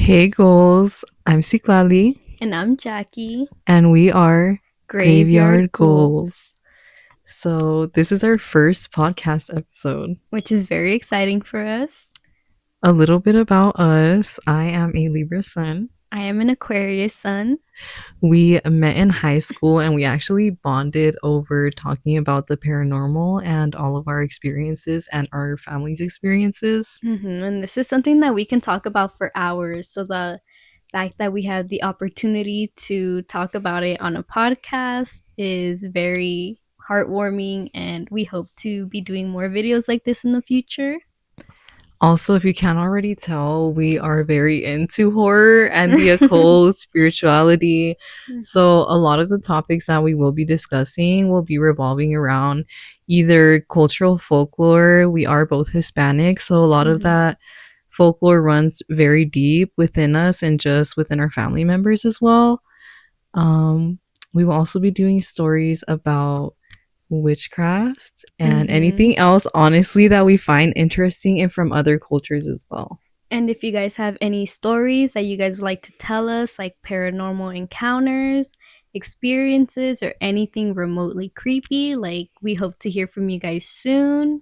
Hey Ghouls, I'm Siklali, And I'm Jackie. and we are Graveyard Graveyard Ghouls, Ghouls. So, this is our first podcast episode. which is very exciting for us. A little bit about us. I am a Libra sun. I am an Aquarius sun. We met in high school and we actually bonded over talking about the paranormal and all of our experiences and our family's experiences. And this is something that we can talk about for hours. So the fact that we have the opportunity to talk about it on a podcast is very heartwarming, and we hope to be doing more videos like this in the future. Also, if you can't already tell, we are very into horror and the occult, spirituality. So, a lot of the topics that we will be discussing will be revolving around either cultural folklore. We are both Hispanic, so a lot of that folklore runs very deep within us and just within our family members as well. Um, we will also be doing stories about witchcraft and anything else, honestly, that we find interesting and from other cultures as well. And if you guys have any stories that you guys would like to tell us, like paranormal encounters, experiences, or anything remotely creepy, like we hope to hear from you guys soon.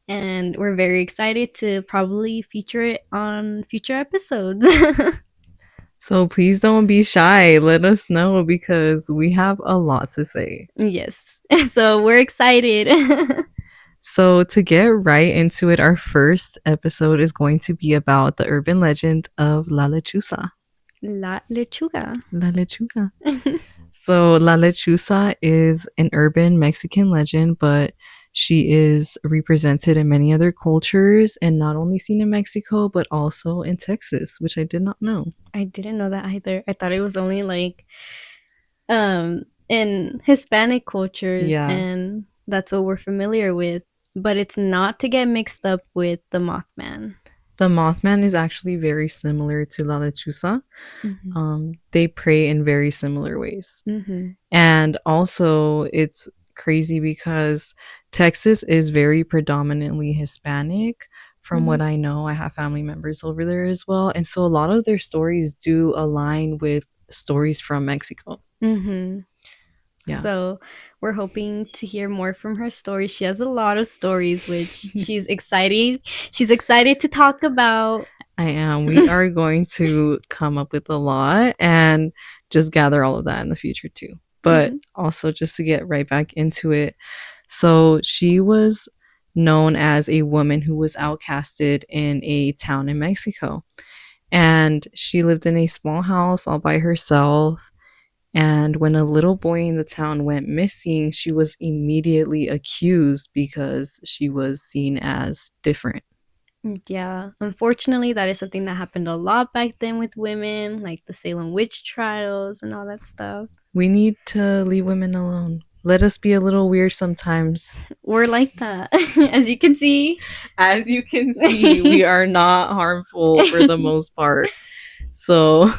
And we're very excited to probably feature it on future episodes. So please don't be shy. Let us know because we have a lot to say. Yes. So we're excited. So, to get right into it, our first episode is going to be about the urban legend of La Lechuza. La Lechuga. La Lechuga. So, La Lechuza is an urban Mexican legend, but she is represented in many other cultures and not only seen in Mexico, but also in Texas, which I did not know. I didn't know that either. I thought it was only like in Hispanic cultures, Yeah. and that's what we're familiar with. But it's not to get mixed up with the Mothman. The Mothman is actually very similar to La Lechuza. Mm-hmm. They pray in very similar ways. Mm-hmm. And also, it's crazy because Texas is very predominantly Hispanic. From Mm-hmm. what I know, I have family members over there as well. And so a lot of their stories do align with stories from Mexico. Mm-hmm. Yeah. So we're hoping to hear more from her story. She has a lot of stories, which she's excited. She's excited to talk about. I am. We are going to come up with a lot and just gather all of that in the future too. But also, just to get right back into it. So, she was known as a woman who was outcasted in a town in Mexico. And she lived in a small house all by herself. And when a little boy in the town went missing, she was immediately accused because she was seen as different. Yeah, unfortunately, that is something that happened a lot back then with women, like the Salem witch trials and all that stuff. We need to leave women alone. Let us be a little weird sometimes. We're like that, as you can see. As you can see, we are not harmful for the most part. So,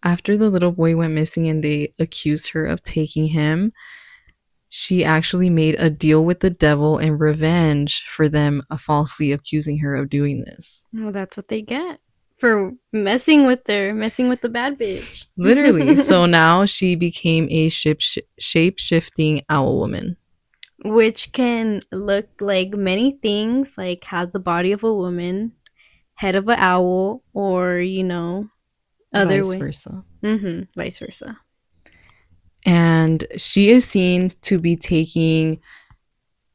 after the little boy went missing and they accused her of taking him, she actually made a deal with the devil in revenge for them falsely accusing her of doing this. Well, that's what they get for messing with the bad bitch. Literally. So now she became a shape shifting owl woman. Which can look like many things, like have the body of a woman, head of an owl, or other Vice way. versa. Vice versa. And she is seen to be taking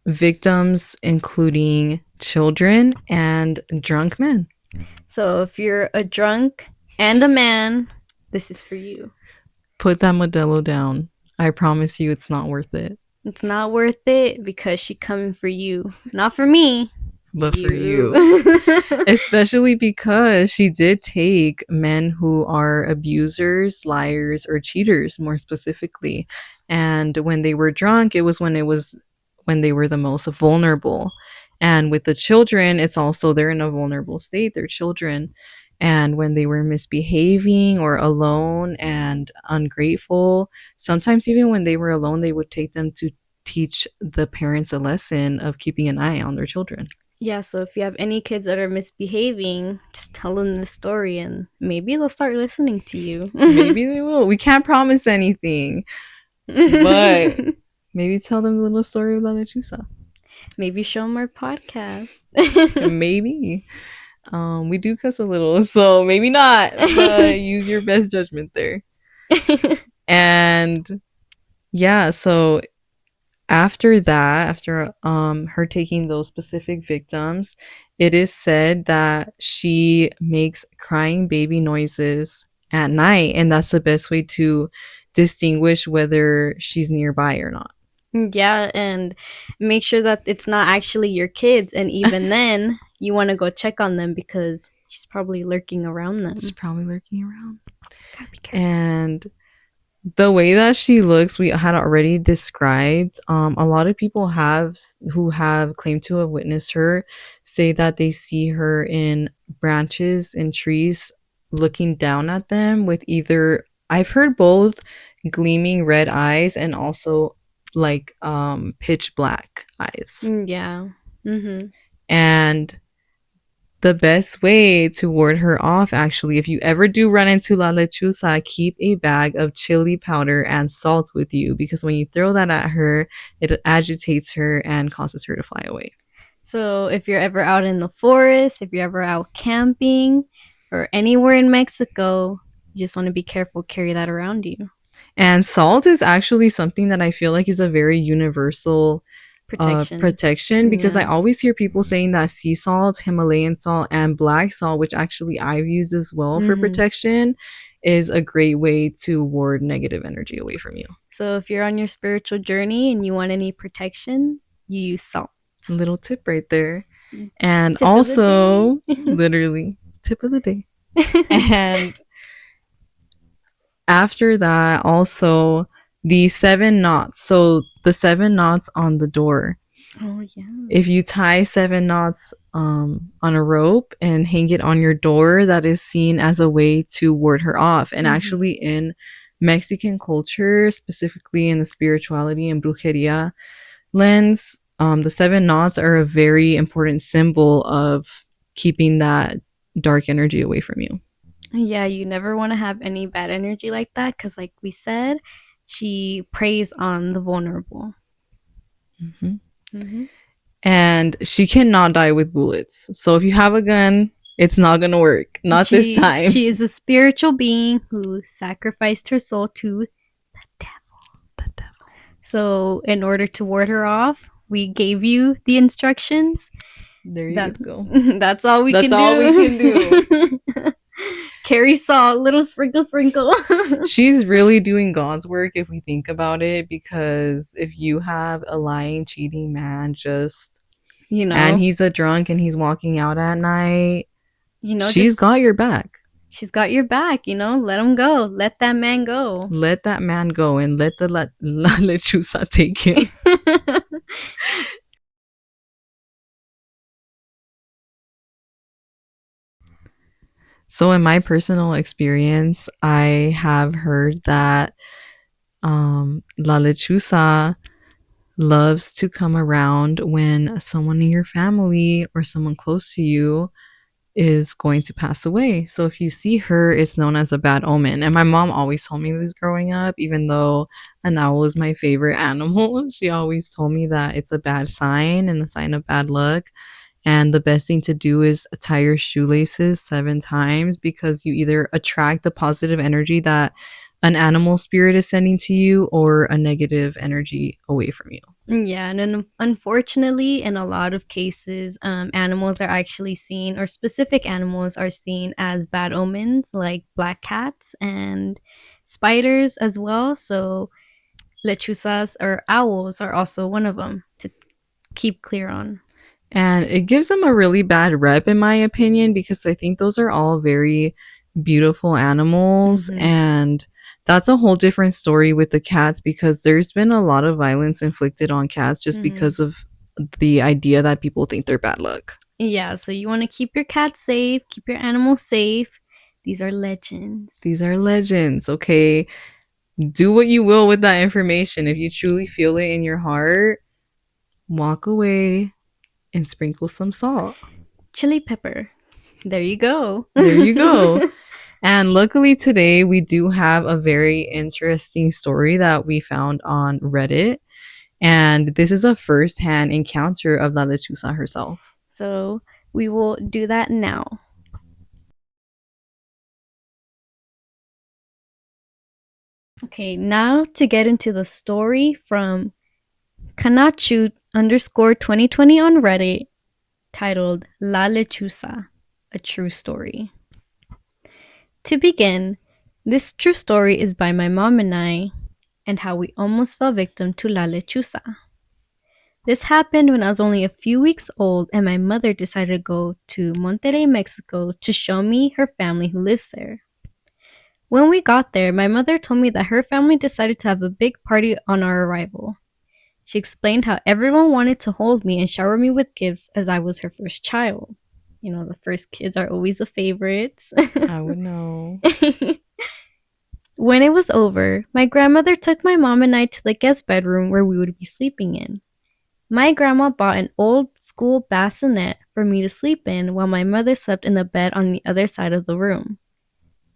victims, including children and drunk men. So if you're a drunk and a man, this is for you. Put that Modelo down. I promise you it's not worth it. It's not worth it because she coming for you. Not for me. But for you. Especially because she did take men who are abusers, liars, or cheaters, more specifically. And when they were drunk, it was when they were the most vulnerable. And with the children, it's also they're in a vulnerable state, they're children. And when they were misbehaving or alone and ungrateful, sometimes even when they were alone, they would take them to teach the parents a lesson of keeping an eye on their children. Yeah, so if you have any kids that are misbehaving, just tell them the story and maybe they'll start listening to you. Maybe they will. We can't promise anything, but maybe tell them the little story of La Lechuza. Maybe show them our podcast. Maybe. We do cuss a little, so maybe not, but use your best judgment there. And yeah, so after that, after her taking those specific victims, it is said that she makes crying baby noises at night, and that's the best way to distinguish whether she's nearby or not. Yeah, and make sure that it's not actually your kids. And even then, you want to go check on them because she's probably lurking around them. She's probably lurking around. Gotta be careful. And the way that she looks, we had already described. A lot of people have who have claimed to have witnessed her say that they see her in branches and trees looking down at them with either, I've heard both, gleaming red eyes and also like pitch black eyes. Yeah. Mm-hmm. And the best way to ward her off, actually, if you ever do run into La Lechuza, keep a bag of chili powder and salt with you, because when you throw that at her, it agitates her and causes her to fly away. So if you're ever out in the forest, if you're ever out camping, or anywhere in Mexico, you just want to be careful, carry that around you. And salt is actually something that I feel like is a very universal protection, because I always hear people saying that sea salt, Himalayan salt, and black salt, which actually I've used as well for protection, is a great way to ward negative energy away from you. So if you're on your spiritual journey and you want any protection, you use salt. A little tip right there. And tip also, literally, tip of the day. And after that, also the 7 knots. So the 7 knots on the door. Oh yeah. If you tie 7 knots on a rope and hang it on your door, that is seen as a way to ward her off. And actually, in Mexican culture, specifically in the spirituality and brujeria lens, the 7 knots are a very important symbol of keeping that dark energy away from you. Yeah, you never want to have any bad energy like that because, like we said, she preys on the vulnerable. And she cannot die with bullets. So if you have a gun, it's not going to work. Not this time. She is a spiritual being who sacrificed her soul to the devil. The devil. So in order to ward her off, we gave you the instructions. There you go. That's all we can do. That's all we can do. Carry salt, little sprinkle, sprinkle. She's really doing God's work if we think about it, because if you have a lying, cheating man, just, and he's a drunk and he's walking out at night, she's got your back. She's got your back, let him go. Let that man go. Let that man go and let the La Lechuza take him. So in my personal experience, I have heard that La Lechuza loves to come around when someone in your family or someone close to you is going to pass away. So if you see her, it's known as a bad omen. And my mom always told me this growing up, even though an owl is my favorite animal. She always told me that it's a bad sign and a sign of bad luck. And the best thing to do is tie your shoelaces 7 times, because you either attract the positive energy that an animal spirit is sending to you or a negative energy away from you. Yeah, and unfortunately, in a lot of cases, animals are actually seen, or specific animals are seen as bad omens, like black cats and spiders as well. So lechuzas or owls are also one of them to keep clear on. And it gives them a really bad rep, in my opinion, because I think those are all very beautiful animals. And that's a whole different story with the cats, because there's been a lot of violence inflicted on cats just because of the idea that people think they're bad luck. Yeah, so you want to keep your cats safe, keep your animals safe. These are legends. These are legends, okay? Do what you will with that information. If you truly feel it in your heart, walk away and sprinkle some salt. Chili pepper. There you go. There you go. And luckily today we do have a very interesting story that we found on Reddit. And this is a first-hand encounter of La Lechuza herself. So we will do that now. Okay, now to get into the story from Kanachu underscore 2020 on Reddit, titled La Lechuza, a true story. To begin, this true story is by my mom and I, and how we almost fell victim to La Lechuza. This happened when I was only a few weeks old, and my mother decided to go to Monterrey, Mexico to show me her family who lives there. When we got there, my mother told me that her family decided to have a big party on our arrival. She explained how everyone wanted to hold me and shower me with gifts as I was her first child. You know, the first kids are always the favorites. I would know. When it was over, my grandmother took my mom and I to the guest bedroom where we would be sleeping in. My grandma bought an old school bassinet for me to sleep in while my mother slept in the bed on the other side of the room.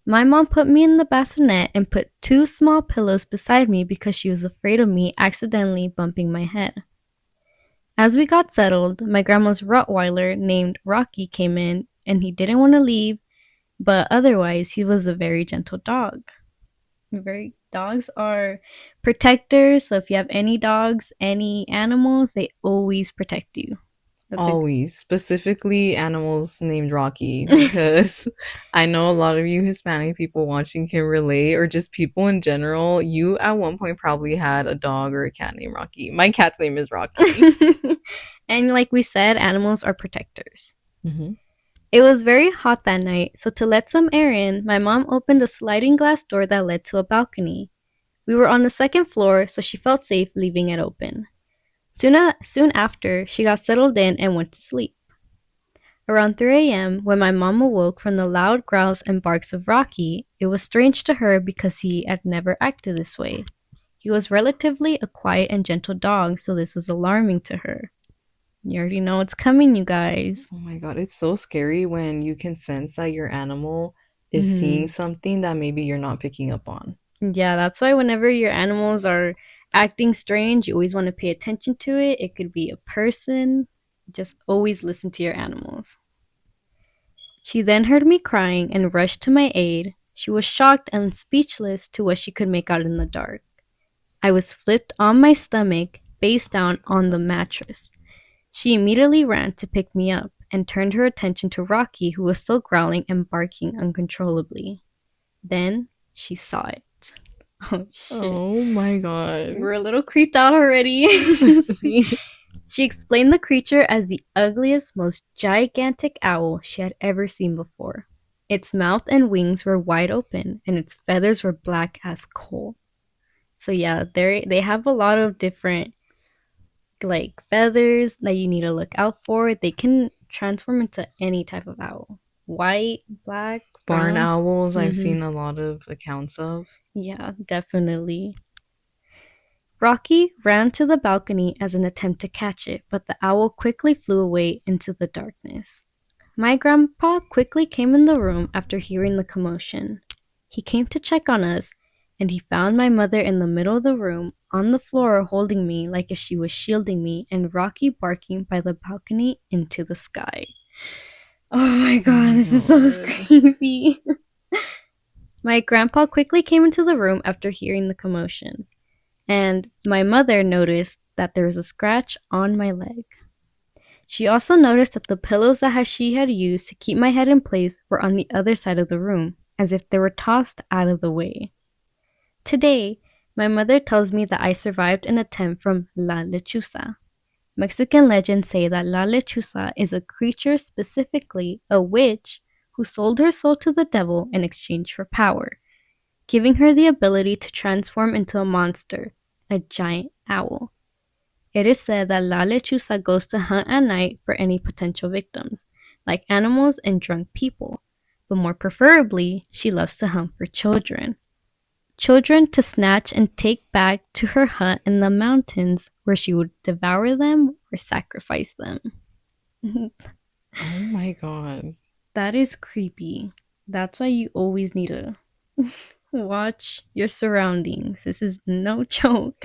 My mom put me in the bassinet and put 2 small pillows beside me because she was afraid of me accidentally bumping my head. As we got settled, my grandma's Rottweiler named Rocky came in, and he didn't want to leave, but otherwise he was a very gentle dog. Dogs are protectors, so if you have any dogs, any animals, they always protect you. Always, specifically animals named Rocky, because I know a lot of you Hispanic people watching can relate, or just people in general. You at one point probably had a dog or a cat named Rocky. My cat's name is Rocky. And like we said, animals are protectors. Mm-hmm. It was very hot that night, so to let some air in, my mom opened a sliding glass door that led to a balcony. We were on the second floor, so she felt safe leaving it open. Soon after, she got settled in and went to sleep. Around 3 a.m., when my mom awoke from the loud growls and barks of Rocky, it was strange to her because he had never acted this way. He was relatively a quiet and gentle dog, so this was alarming to her. You already know what's coming, you guys. Oh my god, it's so scary when you can sense that your animal is seeing something that maybe you're not picking up on. Yeah, that's why whenever your animals are acting strange, you always want to pay attention to it. It could be a person. Just always listen to your animals. She then heard me crying and rushed to my aid. She was shocked and speechless to what she could make out in the dark. I was flipped on my stomach, face down on the mattress. She immediately ran to pick me up and turned her attention to Rocky, who was still growling and barking uncontrollably. Then she saw it. Oh, shit. Oh my god. We're a little creeped out already. She explained the creature as the ugliest, most gigantic owl she had ever seen before. Its mouth and wings were wide open, and its feathers were black as coal. So yeah, they have a lot of different like feathers that you need to look out for. They can transform into any type of owl. White, black, Barn brown. owls, I've seen a lot of accounts of. Yeah, definitely. Rocky ran to the balcony as an attempt to catch it, but the owl quickly flew away into the darkness. My grandpa quickly came in the room after hearing the commotion. He came to check on us, and he found my mother in the middle of the room, on the floor holding me like if she was shielding me, and Rocky barking by the balcony into the sky. Oh my god, this is so creepy. My grandpa quickly came into the room after hearing the commotion, and my mother noticed that there was a scratch on my leg. She also noticed that the pillows that she had used to keep my head in place were on the other side of the room, as if they were tossed out of the way. Today, my mother tells me that I survived an attempt from La Lechuza. Mexican legends say that La Lechuza is a creature, specifically a witch, who sold her soul to the devil in exchange for power, giving her the ability to transform into a monster, a giant owl. It is said that La Lechuza goes to hunt at night for any potential victims, like animals and drunk people, but more preferably, she loves to hunt for children. Children to snatch and take back to her hut in the mountains, where she would devour them or sacrifice them. Oh my god. That is creepy. That's why you always need to watch your surroundings. This is no joke.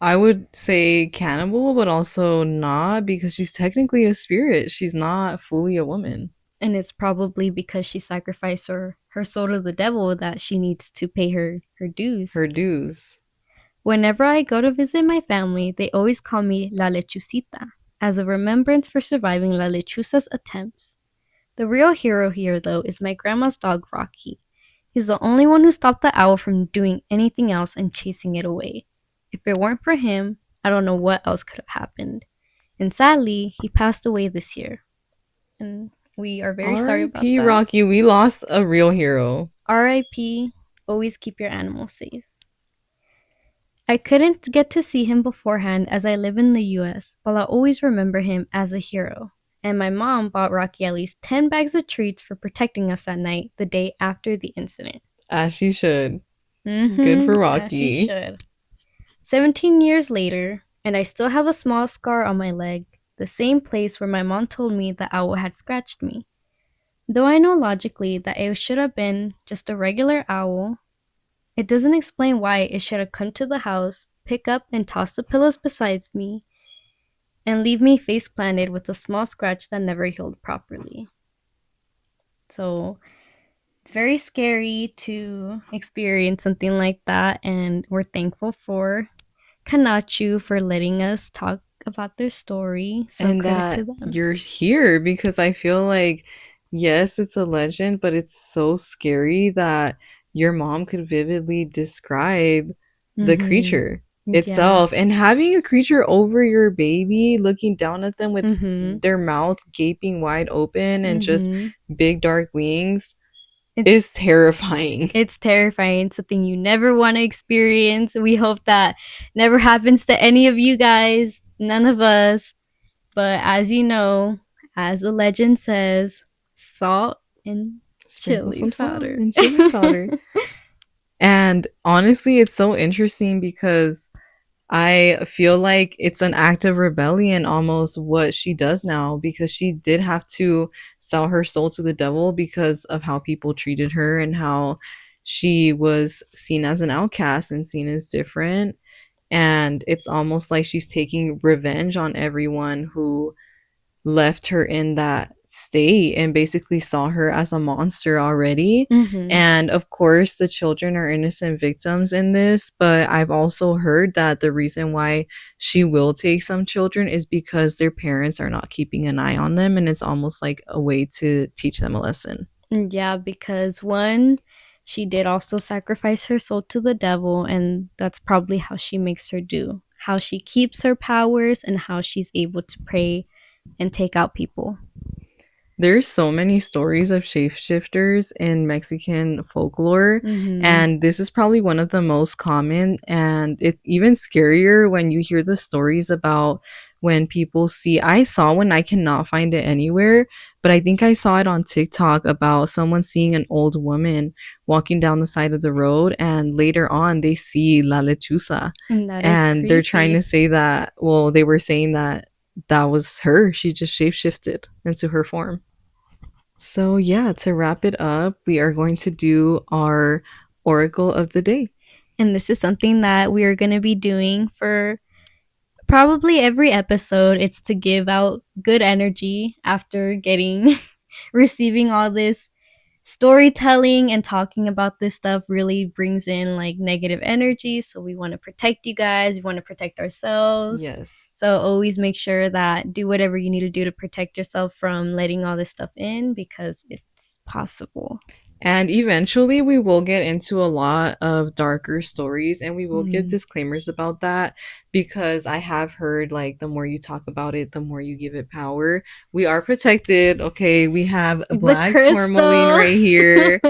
I would say cannibal, but also not because she's technically a spirit. She's not fully a woman. And it's probably because she sacrificed her soul to the devil that she needs to pay her dues. Her dues. Whenever I go to visit my family, they always call me La Lechucita, as a remembrance for surviving La Lechuza's attempts. The real hero here, though, is my grandma's dog, Rocky. He's the only one who stopped the owl from doing anything else and chasing it away. If it weren't for him, I don't know what else could have happened. And sadly, he passed away this year. And we are very sorry about R.I.P. that. Rocky. We lost a real hero. RIP, always keep your animals safe. I couldn't get to see him beforehand as I live in the US, but I'll always remember him as a hero. And my mom bought Rocky at least 10 bags of treats for protecting us that night the day after the incident. As she should. Good for Mm-hmm, as she Rocky. should. 17 years later, and I still have a small scar on my leg, the same place where my mom told me the owl had scratched me. Though I know logically that it should have been just a regular owl, it doesn't explain why it should have come to the house, pick up and toss the pillows beside me, and leave me face planted with a small scratch that never healed properly. So it's very scary to experience something like that, and we're thankful for Kanachu for letting us talk about their story. So And credit that to them. you're here because I feel like, yes, it's a legend, but it's so scary that your mom could vividly describe the Mm-hmm. creature Yeah. itself and having a creature over your baby, looking down at them with Mm-hmm. their mouth gaping wide open and just Mm-hmm. big dark wings It's is terrifying. it's terrifying, something you never want to experience. We hope that never happens to any of you guys, none of us. But as you know, as the legend says, salt and Sprinkle chili some salt powder. and chili powder. And honestly, it's so interesting because I feel like it's an act of rebellion almost what she does now because she did have to sell her soul to the devil because of how people treated her and how she was seen as an outcast and seen as different. And it's almost like she's taking revenge on everyone who left her in that state and basically saw her as a monster already. Mm-hmm. And of course, the children are innocent victims in this, but I've also heard that the reason why she will take some children is because their parents are not keeping an eye on them, and it's almost like a way to teach them a lesson. Yeah, because one, she did also sacrifice her soul to the devil, and that's probably how she makes her do. How she keeps her powers and how she's able to pray and take out people. There's so many stories of shapeshifters in Mexican folklore, Mm-hmm. and this is probably one of the most common. And it's even scarier when you hear the stories about when people see. I saw one, I cannot find it anywhere, but I think I saw it on TikTok about someone seeing an old woman walking down the side of the road, and later on they see La Lechuza. And that is And they're trying to creepy. say that, well, they were saying that that was her. She just shapeshifted into her form. So, yeah, to wrap it up, we are going to do our Oracle of the Day. And this is something that we are going to be doing for probably every episode. It's to give out good energy after getting receiving all this storytelling and talking about this stuff really brings in like negative energy. So we want to protect you guys, we want to protect ourselves. Yes. So always make sure that do whatever you need to do to protect yourself from letting all this stuff in because it's possible. And eventually, we will get into a lot of darker stories and we will give Mm. disclaimers about that because I have heard like the more you talk about it, the more you give it power. We are protected. Okay, we have a The black tourmaline crystal. right here,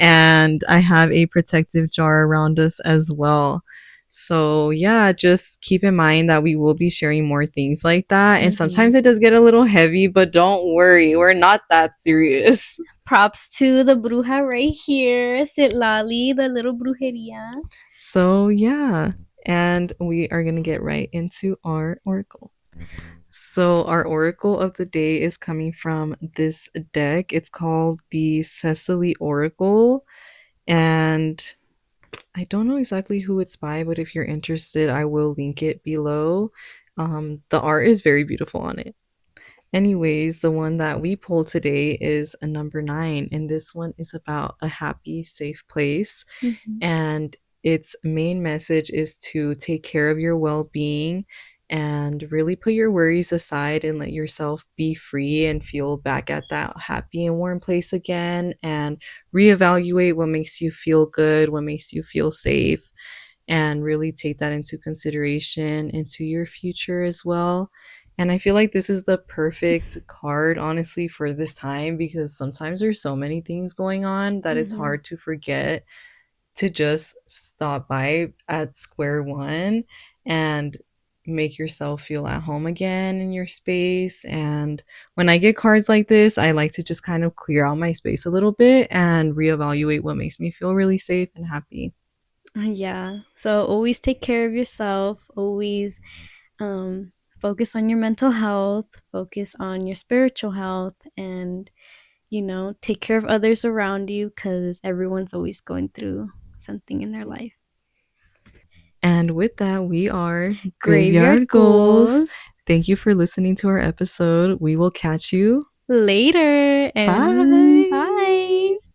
and I have a protective jar around us as well. So, yeah, just keep in mind that we will be sharing more things like that. And Mm-hmm. sometimes it does get a little heavy, but don't worry, we're not that serious. Props to the bruja right here, Sitlali, the little brujeria. So, yeah, and we are going to get right into our oracle. So our oracle of the day is coming from this deck. It's called the Cecily Oracle, and I don't know exactly who it's by, but if you're interested, I will link it below. The art is very beautiful on it. Anyways, the one that we pulled today is a number 9, and this one is about a happy, safe place. Mhm. And its main message is to take care of your well being and really put your worries aside and let yourself be free and feel back at that happy and warm place again, and reevaluate what makes you feel good, what makes you feel safe, and really take that into consideration into your future as well. And I feel like this is the perfect card, honestly, for this time because sometimes there's so many things going on that it's Mhm. hard to forget to just stop by at square one and make yourself feel at home again in your space. And when I get cards like this, I like to just kind of clear out my space a little bit and reevaluate what makes me feel really safe and happy. Yeah. So always take care of yourself. Always um, focus on your mental health. Focus on your spiritual health, and take care of others around you because everyone's always going through something in their life. And with that, we are Graveyard Graveyard Goals. ghouls. Thank you for listening to our episode. We will catch you. Later and Bye. bye.